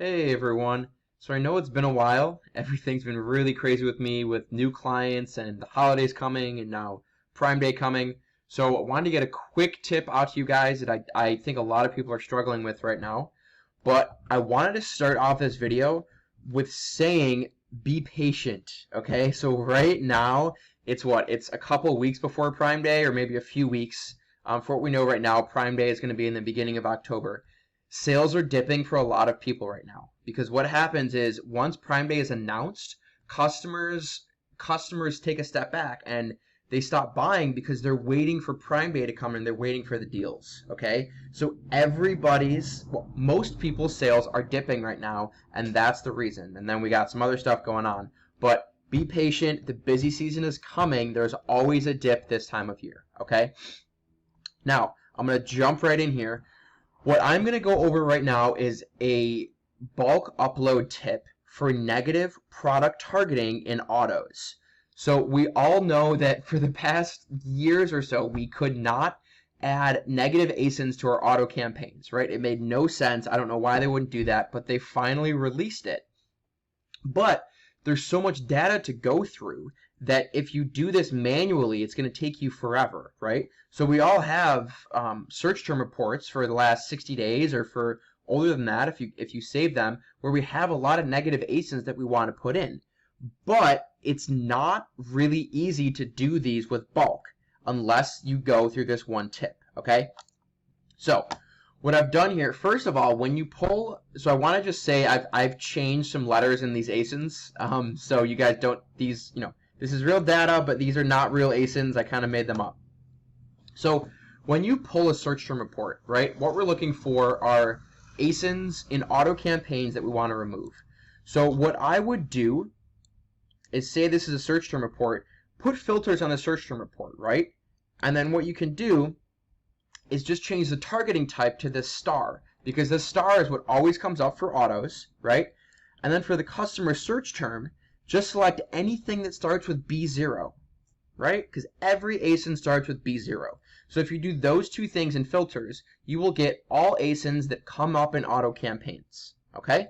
Hey everyone. So I know it's been a while. Everything's been really crazy with me with new clients and the holidays coming and now Prime Day coming. So I wanted to get a quick tip out to you guys that I think a lot of people are struggling with right now. But I wanted to start off this video with saying be patient, okay? So right now, it's what? It's a couple weeks before Prime Day or maybe a few weeks. For what we know right now, Prime Day is going to be in the beginning of October. Sales are dipping for a lot of people right now because what happens is once Prime Day is announced, customers take a step back and they stop buying because they're waiting for Prime Day to come and they're waiting for the deals, okay? So most people's sales are dipping right now, and that's the reason. And then we got some other stuff going on. But be patient. The busy season is coming. There's always a dip this time of year, okay? Now, I'm going to jump right in here. What I'm going to go over right now is a bulk upload tip for negative product targeting in autos. So we all know that for the past years or so, we could not add negative ASINs to our auto campaigns, right? It made no sense. I don't know why they wouldn't do that, but they finally released it. But there's so much data to go through that if you do this manually, it's going to take you forever, right? So we all have search term reports for the last 60 days or for older than that, if you save them, where we have a lot of negative ASINs that we want to put in. But it's not really easy to do these with bulk unless you go through this one tip, okay? So what I've done here, first of all, when you pull, so I want to just say I've changed some letters in these ASINs, so you guys don't, this is real data, but these are not real ASINs. I kind of made them up. So when you pull a search term report, right, what we're looking for are ASINs in auto campaigns that we want to remove. So what I would do is say this is a search term report, put filters on the search term report, right? And then what you can do is just change the targeting type to this star, because this star is what always comes up for autos, right? And then for the customer search term, just select anything that starts with B0, right? Because every ASIN starts with B0. So if you do those two things in filters, you will get all ASINs that come up in auto campaigns, okay?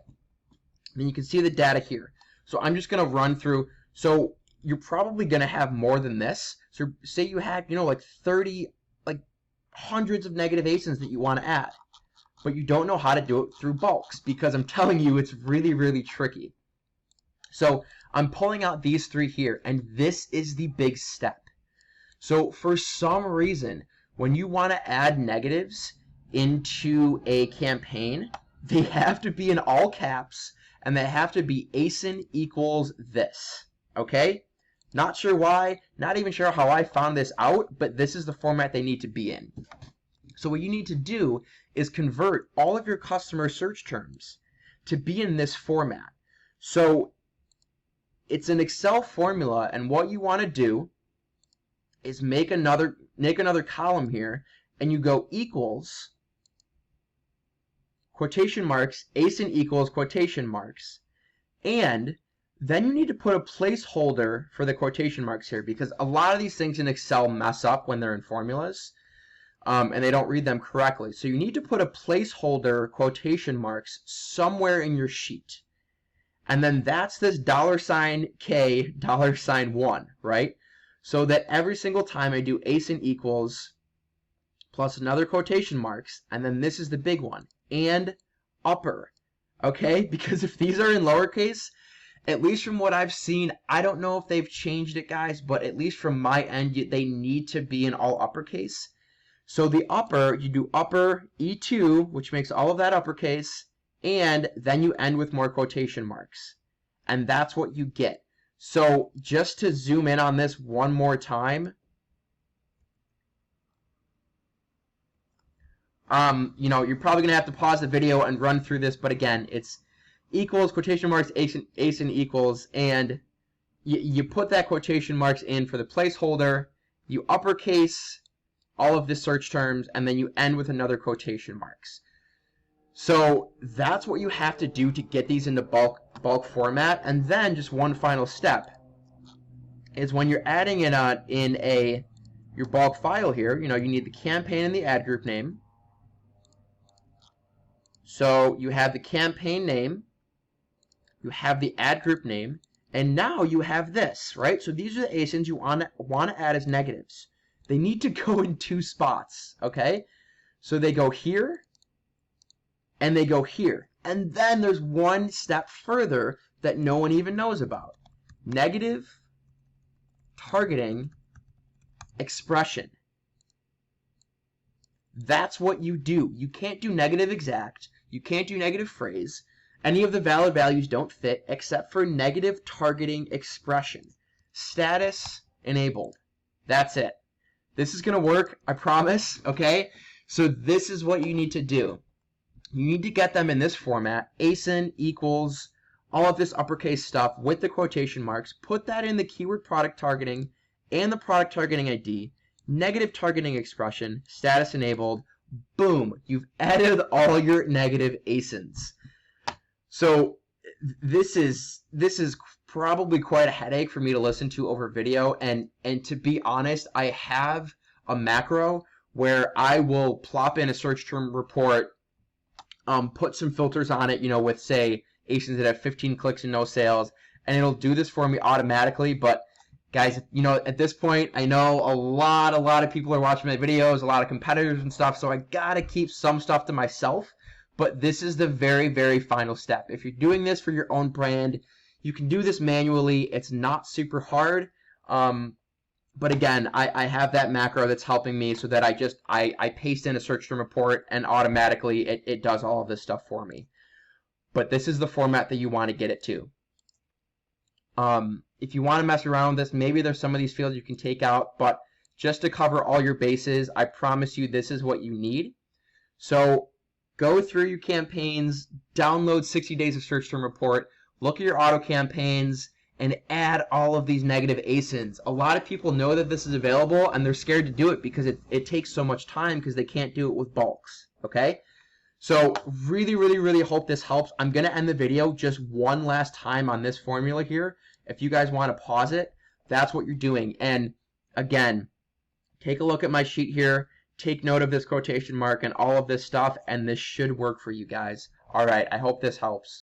Then you can see the data here. So I'm just going to run through. So you're probably going to have more than this. So say you had, like 30, like hundreds of negative ASINs that you want to add, but you don't know how to do it through bulks because I'm telling you it's really, really tricky. So I'm pulling out these three here, and this is the big step. So for some reason, when you want to add negatives into a campaign, they have to be in all caps, and they have to be ASIN equals this, okay? Not sure why, not even sure how I found this out, but this is the format they need to be in. So what you need to do is convert all of your customer search terms to be in this format. So it's an Excel formula, and what you want to do is make another column here, and you go equals quotation marks, ASIN equals quotation marks, and then you need to put a placeholder for the quotation marks here, because a lot of these things in Excel mess up when they're in formulas, and they don't read them correctly. So you need to put a placeholder quotation marks somewhere in your sheet. And then that's this $K, $1, right? So that every single time I do ASIN equals plus another quotation marks, and then this is the big one, and upper, okay? Because if these are in lowercase, at least from what I've seen, I don't know if they've changed it, guys, but at least from my end, they need to be in all uppercase. So the upper, you do upper E2, which makes all of that uppercase, and then you end with more quotation marks. And that's what you get. So just to zoom in on this one more time, you're probably going to have to pause the video and run through this, but again, it's equals, quotation marks, ASIN equals, and you put that quotation marks in for the placeholder, you uppercase all of the search terms, and then you end with another quotation marks. So that's what you have to do to get these into bulk format. And then just one final step is when you're adding it in your bulk file here, you need the campaign and the ad group name. So you have the campaign name, you have the ad group name, and now you have this, right? So these are the ASINs you want to add as negatives. They need to go in 2 spots, okay? So they go here, and they go here. And then there's one step further that no one even knows about. Negative targeting expression. That's what you do. You can't do negative exact. You can't do negative phrase. Any of the valid values don't fit except for negative targeting expression. Status enabled. That's it. This is going to work, I promise, okay? So this is what you need to do. You need to get them in this format, ASIN equals all of this uppercase stuff with the quotation marks. Put that in the keyword product targeting and the product targeting ID, negative targeting expression, status enabled. Boom, you've added all your negative ASINs. So this is probably quite a headache for me to listen to over video, and to be honest, I have a macro where I will plop in a search term report, put some filters on it, with say ASINs that have 15 clicks and no sales, and it'll do this for me automatically. But guys, at this point, I know a lot of people are watching my videos, a lot of competitors and stuff, so I gotta keep some stuff to myself. But this is the very, very final step. If you're doing this for your own brand, you can do this manually. It's not super hard. But again, I have that macro that's helping me so that I paste in a search term report and automatically it does all of this stuff for me. But this is the format that you want to get it to. If you want to mess around with this, maybe there's some of these fields you can take out, but just to cover all your bases, I promise you this is what you need. So go through your campaigns, download 60 Days of Search Term Report, look at your auto campaigns, and add all of these negative ASINs. A lot of people know that this is available, and they're scared to do it because it takes so much time because they can't do it with bulks, okay? So really, really, really hope this helps. I'm going to end the video just one last time on this formula here. If you guys want to pause it, that's what you're doing. And again, take a look at my sheet here. Take note of this quotation mark and all of this stuff, and this should work for you guys. All right, I hope this helps.